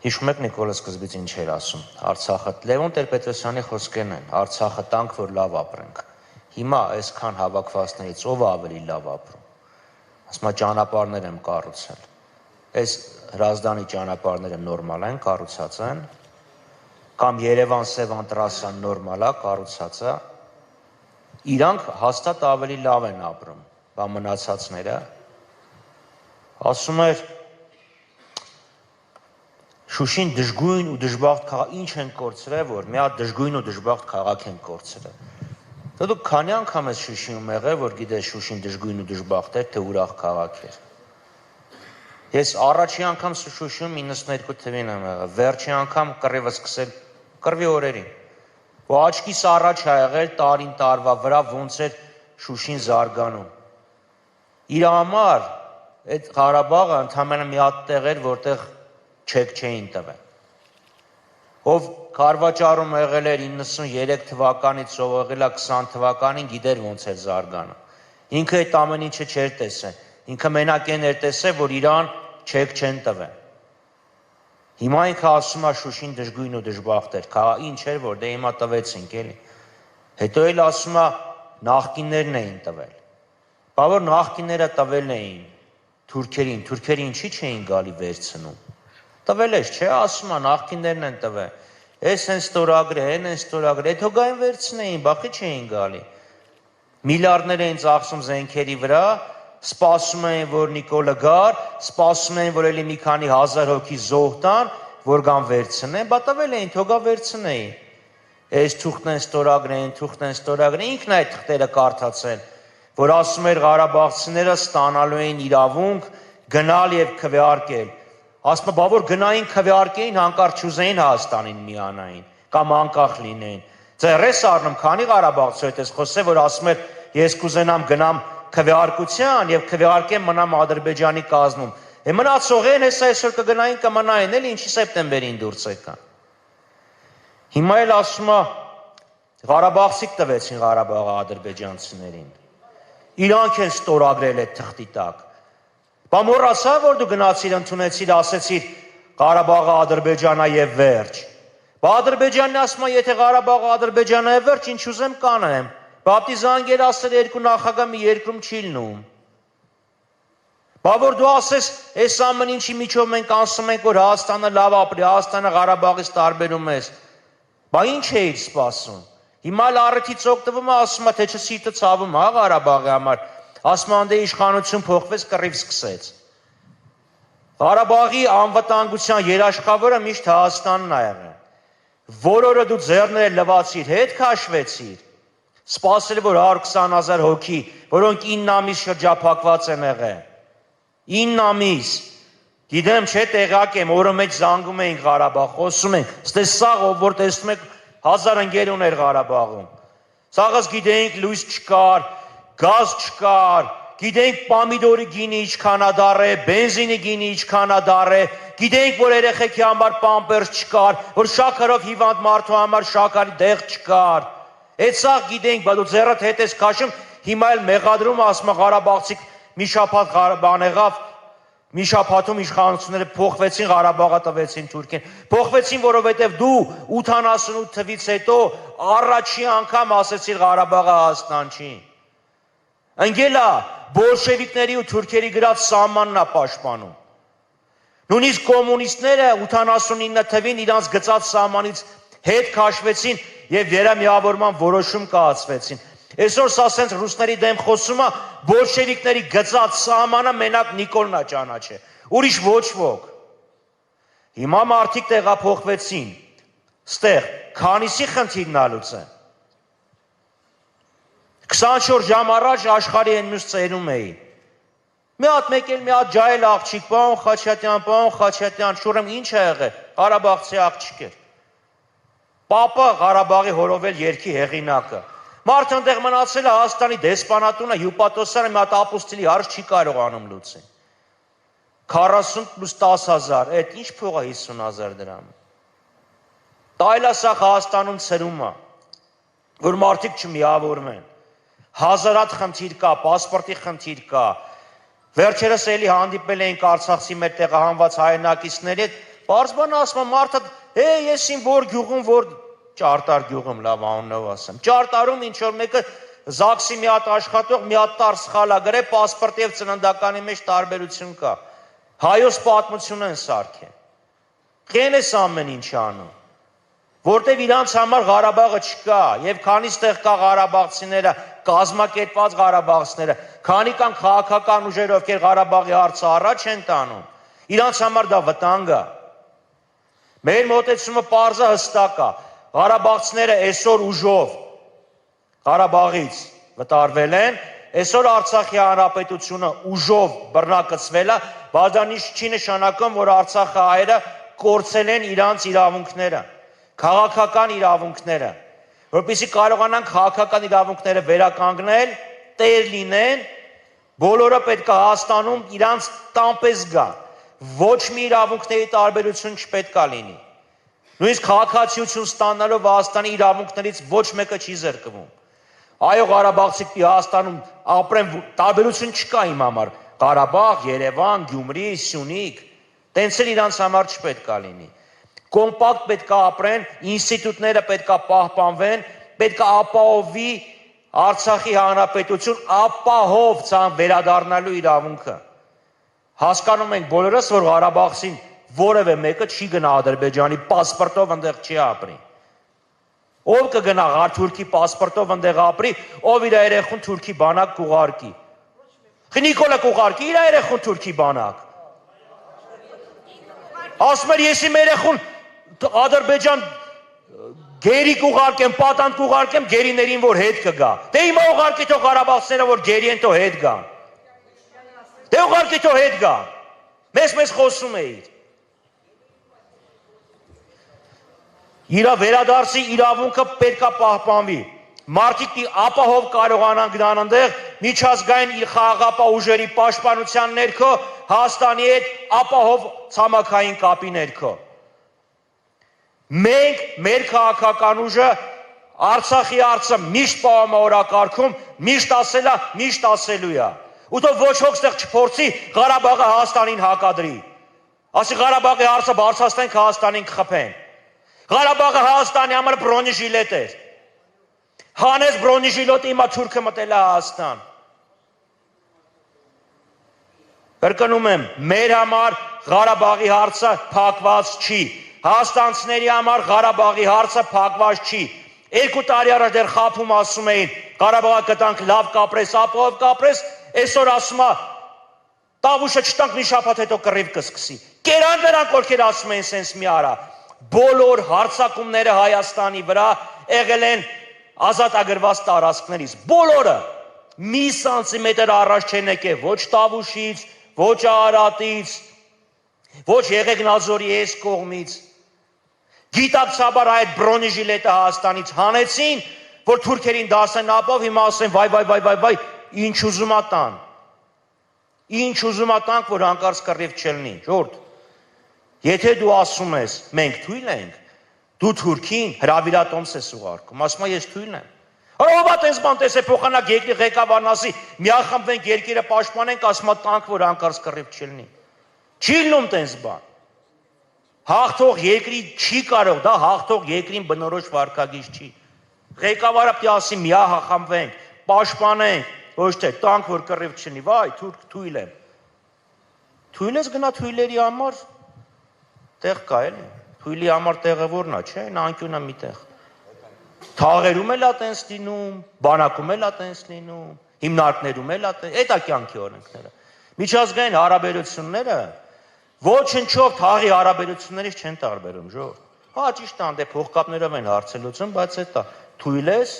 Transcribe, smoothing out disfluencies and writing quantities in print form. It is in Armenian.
Հիշում եք Նիկոլը սկզբից ինչ էր ասում, Արցախը, Լևոն Տեր-Պետրոսյանի խոսքերն են, Արցախը տանք, որ լավ ապրենք, հիմա այսքան հավաքվածներից ով ավելի լավ ապրում, ասма ճանապարհներ եմ կառուցել, այս Հրազդանի ճանապարհները նորմալ են, կառուցած են, կամ Երևան-Սևան տրասան նորմալ է, կառուցած է, իրանք հաստատ ավելի լավ են ապրում, բա մնացածները, ասում էր Շուշին դժգույն ու դժբախտ քաղաք, ինչ են կորցրել, որ մի հատ դժգույն ու դժբախտ քաղաք են կորցրել։ Դա դուք քանի անգամ ես Շուշիում եղել, որ գիտես Շուշին դժգույն ու դժբախտ էր, թե ուրախ քաղաք էր։ Ես առաջի անգամ Շուշիում 92 թվին եմ եղել, վերջի անգամ կռիվը սկսել կռվի օրերին։ Ու աչքիս առաջ ա եղել տարին տարվա վրա ոնց էր Շուշին զարգանում։ Իր համար այդ Ղարաբաղը ընդհանրապես մի հատ տեղ էր, որտեղ չեք չէին տվել։ Ով Քարվաճառում եղել էր 93 թվականից, ով եղել է 20 թվականին, գիտեր ոնց էր զարգանում։ Ինքը այդ ամեն ինչը չէր տեսել։ Ինքը մենակ այն էր տեսել, որ իրան չեք չեն տվել։ Հիմա ինքը ասում է Շուշին դժգույն ու դժբախտ էր, ինչ էր, որ դե հիմա տվեցինք, էլի։ Հետո էլ ասում է նախկիններն էին տվել։ Բա որ նախկինները տվել էին թուրքերին, թուրքերը ինչի չէին գալի վերցնում։ Տվել ես, չէ, ասում է, նախկիններն են տվել, ես են ստորագրե, են ստորագրե, հետո գային վերցնեին, բախի չէին գալի, միլիարդներ էին ծախսում զենքերի վրա, սպասում էին, որ Նիկոլը գար, սպասում էին, որ էլի մի քանի հազար հոգի զոհ տան, որ գան վերցնեն, բա տվել էին, թո գա վերցնեին, ես թուղթն են ստորագրեին, թուղթն են ստորագրեին, ինքն այդ թղթերը կարդացել, որ ասում էր Ղարաբաղցիները ստանալու էին իրավունք գնալ եւ քվեարկել։ Ասում է, բա որ գնային քվեարկեին, հանկարծ չուզեին Հայաստանին միանային, կամ անկախ լինեին։ Ձեռես առնում, քանի Ղարաբաղցու հետ ես խոսել, որ ասում էր, ես կուզենամ գնամ քվեարկության եւ քվեարկեմ մնամ Ադրբեջանի կազմում։ Մնացողեն հեսա այսօր կգնային կմնային, էլ ինչի սեպտեմբերին դուրս եկան։ Հիմա էլ ասում է, Ղարաբաղցիք տվեցին Ղարաբաղը ադրբեջանցիներին։ Իրանք են ստորագրել այդ թղթի տակ։ Բա մոռացա, որ դու գնացիր ընդունեցիր, ասեցիր Ղարաբաղը Ադրբեջանա եւ վերջ։ Բա Ադրբեջանն ասում է, եթե Ղարաբաղը Ադրբեջանա եւ վերջ, ինչ ուզեմ կանեմ։ Բապտի զանգեր ասել երկու նախագահ մի երկրում չի լինում։ Բա որ դու ասես, այս ամեն ինչի միջով մենք ասում ենք, որ Հայաստանը լավ ապրի, Հայաստանը Ղարաբաղից տարբերում է։ Բա ինչ էիր սպասում։ Հիմա էլ առիթից օգտվում է, ասում է, թե չսիրտը ցավում է Ղարաբաղի համար։ Ասում է, անդե իշխանություն փոխվեց, կռիվ սկսեց։ Ղարաբաղի անվտանգության երաշխավորը միշտ Հայաստանն է եղել։ Որորը դու ձեռները լվացիր, հետ քաշվեցիր։ Սպասել, որ 120,000 հոգի, որոնք 9 ամիս շրջափակված են եղել։ 9 ամիս։ Գիտեմ, չէ, տեղյակ եմ, օրը մեջ զանգում էինք Ղարաբաղ, խոսում ենք, ստես սաղ, ով որ տեսնում եք, 1000 ընկեր ուներ Ղարաբաղում։ Սաղս գիտեինք լույս չկար, գազ չկար, գիտեինք պամիդորի գինի ինչքան է դառը, բենզինի գինի ինչքան է դառը, գիտեինք, որ երեխեքի համար պամպերս չկար, որ շաքարով հիվանդ մարդու համար շաքարի դեղ չկար։ Այդ սաղ գիտեինք, բա դու ձեռդ հետ ես քաշում, հիմա էլ մեղադրում ասում Ղարաբաղցիք մի շաբաթ բան եղավ, մի շաբաթում իշխանությունները փոխվեցին, Ղարաբաղը տվեցին Թուրքին։ Փոխվեցին, որովհետև դու 88 թվից հետո առաջի անգամ ասեցիր Ղարաբաղը Հայաստան չի։ Ընկելա, բոլշևիկների ու թուրքերի գրած սահմանն է պաշտպանում։ Նույնիսկ կոմունիստները 89 թվին իրանց գծած սահմանից հետ քաշվեցին եւ վերամիավորման որոշում կայացվեցին։ Այսօր սա սենց ռուսների դեմ խոսում է, բոլշևիկների գծած սահմանը մենակ Նիկոլն է ճանաչել, ուրիշ ոչ ոք։ Հիմա մարդիկ տեղափոխվեցին, ստեղ քանիսի խնդիրն ալուց է։ 24 ժամ առաջ աշխարհի այն մյուս ծերում էի։ Մի հատ մեկ էլ մի հատ ջայել աղջիկ, պարոն Խաչատյան, շուրեմ ինչ է եղել, Ղարաբաղցի աղջիկ էր։ Պապը Ղարաբաղի հորովել երկի հեղինակը։ Մարդը այնտեղ մնացել է Հայաստանի դեսպանատունը, հյուպատոսարը մի հատ ապոստիլի հարց չի կարողանում լուծել։ 40 + 10,000, այդ ինչ փող է 50,000 դրամ։ Տայլասա Հայաստանում ցրում է, որ մարդիկ չմիավորվեն։ Հազարատ խնդիր կա, պասպորտի խնդիր կա։ Վերջերս էլի հանդիպել էինք Արցախցի մեր տեղահանված հայրենակիցների հետ, Պարզ բան ասում եմ, մարդը, ես իմ որ գյուղում, որ ճարտար գյուղում, լավ անունով ասեմ, ճարտարում ինչ որ մեկը ԶԱԳՍ-ի մի հատ աշխատող մի հատ տար սխալ ա գրել, պասպորտի եւ ծննդականի մեջ տարբերություն կա։ Հայոց պատմություն են սարքել։ Քեն էս ամեն ինչ անում։ Որտեւ իրանց համար Ղարաբաղը չկա, եւ քանի ստեղ կա Ղարաբաղցիները, կազմակերպված Ղարաբաղցիները, քանի կան քաղաքական ուժեր, ովքեր Ղարաբաղի հարցը առաջ են տանում, իրանց համար դա վտանգ է։ Մեր մոտեցումը պարզը հստակ է։ Ղարաբաղցիները այսօր ուժով Ղարաբաղից վտարվել են, այսօր Արցախի հանրապետությունը ուժով բռնակցվել է, բայց դա չի նշանակում, որ Արցախի հայերը կորցրել են իրանց իրավունքները, քաղաքական իրավունքները, որպեսզի կարողանան քաղաքական իրավունքները վերականգնել, տեր լինեն, բոլորը պետք է Հայաստանում իրանց տամպես գան, ոչ մի իրավունքների տարբերություն չպետք է լինի։ Նույնիսկ քաղաքացիություն ստանալով Հայաստանի իրավունքներից ոչ մեկը չի զրկվում։ Այո, Ղարաբաղցիք Հայաստանում ապրեն, տարբերություն չկա իմ համար։ Ղարաբաղ, Երևան, Գյումրի, Սյունիք, տենց էլ իրանց համար չպետք է լինի։ Կոմպակտ պետք է ապրեն, ինստիտուտները պետք է պահպանվեն, պետք է ապահովի Արցախի հանրապետություն ապահով ցան վերադառնալու իրավունքը։ Հասկանում ենք բոլորս, որ Ղարաբաղցին որևէ մեկը չի գնա Ադրբեջանի պասպորտով այնտեղ չի ապրի։ Ով կգնա Թուրքի պասպորտով այնտեղ ապրի, ով իր երեխուն Թուրքի բանակ կուղարկի։ Նիկոլը կուղարկի իր երեխուն Թուրքի բանակ։ Ասում էր ես իմ երեխուն Ադրբեջան գերի կուղարկեմ, պատանդ կուղարկեմ, գերիներին որ հետ կգա։ Դե հիմա ուղարկի թող Ղարաբաղցիները որ գերի են թող հետ գան։ Դե ուղարկի թող հետ գան։ Մեզ խոսում էիր։ Իրա վերադարձի իրավունքը պետք է պահպանվի։ Մարդիկ ապահով կարողանան գնան այնտեղ միջազգային խաղաղապահ ուժերի պաշտպանության ներքո Հայաստանի հետ ապահով ցամաքային կապի ներքո։ Մենք մեր քաղաքական ուժը Արցախի հարցը միշտ պայմանավորակարգում, միշտ ասելա, միշտ ասելու է։ Ու թող ոչ ոք ստեղ չփորձի Ղարաբաղը Հայաստանին հակադրի։ Ասի Ղարաբաղի հարցը բարձրացնենք Հայաստանին կխփեն։ Ղարաբաղը Հայաստանի համար բրոնեժիլետ էր։ Հանեց բրոնեժիլետը հիմա թուրքը մտել է Հայաստան։ Կրկնում եմ, մեր համար Ղարաբաղի հարցը փակված չի։ Հայաստանցիների համար Ղարաբաղի հարցը փակված չի։ 2 տարի առաջ դեռ խափում ասում էին Ղարաբաղը կտանք լավ կապրես, ապահով կապրես, այսօր ասում է տավուշը չտանք մի շաբաթ հետո կռիվ կսկսի։ Կերան նրանք ովքեր ասում են սենց մի արա։ Բոլոր հարձակումները Հայաստանի վրա եղել են ազատագրված տարածքներից, բոլորը մի սանտիմետր առաջ չեն եկել ոչ Տավուշից, ոչ Արարատից, ոչ Եղեգնաձորի այս կողմից։ Գիտակցաբար այդ բրոնեժիլետը Հայաստանից հանեցին, որ թուրքերին դասեն ապով, հիմա ասեն վայ, ինչ ուզում ա տան։ Ինչ ուզում ա տանք, որ հանկարծ կռիվ չլինի, ժողովուրդ։ Եթե դու ասում ես, մենք թույլ ենք, դու Թուրքին հրավիրատոմս ես ուղարկում, ասում ես թույլ եմ։ Ով ատես բան տեսե փոխանակ երկրի ղեկավարն ասի, միախմբվենք երկիրը պաշտպանենք, ասում տանք, որ հանկարծ կռիվ չլինի։ Չի լինում տես բան։ Հաղթող երկրի չի կարող, դա հաղթող երկրին բնորոշ վարքագիծ չի։ Ղեկավարը պետք է ասի միախմբվենք, պաշտպանենք, ոչ թե տանք, որ կռիվ չլինի, վայ, թուրք թույլ եմ։ Թույլ ես գնա թույլերի համար տեղ կա էլի։ Թույլի համար տեղը որն է, չէ՞, նա անկյունը մի տեղ։ Թաղերում էլ է տենց լինում, բանակում էլ է տենց լինում, հիմնարկներում էլ է տենց, այդ է կյանքի օրենքները։ Միջազգային հարաբերությունները ոչնչով թաղի հարաբերություններից չեն տարբերում, ժողովուրդ։ Հա ճիշտ է, դե փողկապներով են հարցելություն, բայց այդ է թույլ ես